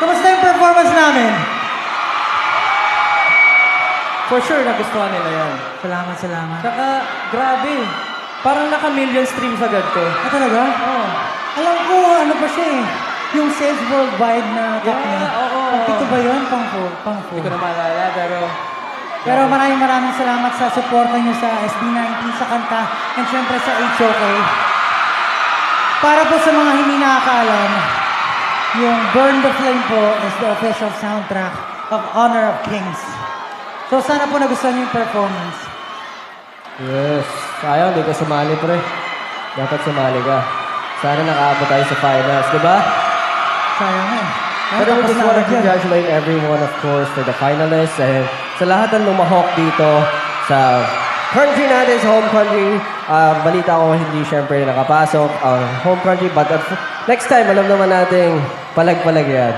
Kamusta yung performance namin? For sure, nagustuhan nila yan. Salamat, salamat. Tsaka, grabe. Parang naka-million streams agad to. Ah, talaga? Oo. Alam ko, ano pa siya eh. Yung sales worldwide na top niya. oo. Ito ba yun? Pang Hindi ko na maalala, Pero maraming salamat sa suporta niyo sa SB19, sa kanta, and syempre sa HOK. Para po sa mga hindi nakakaalam, yung Burn the Flame po is the official soundtrack of Honor of Kings. So sana po nagustuhan niyo yung performance. Yes. Sayang, di ka sumali, pre. Dapat sumali ka. Sana nakaabot tayo sa finals, di ba? Sayang eh. Pero we just want to congratulate everyone, of course, for the finalists. And sa lahat ng lumahok dito sa country natin, sa home country. Balita ko, hindi syempre nakapasok ang home country. But next time, alam naman nating palag-palag yan.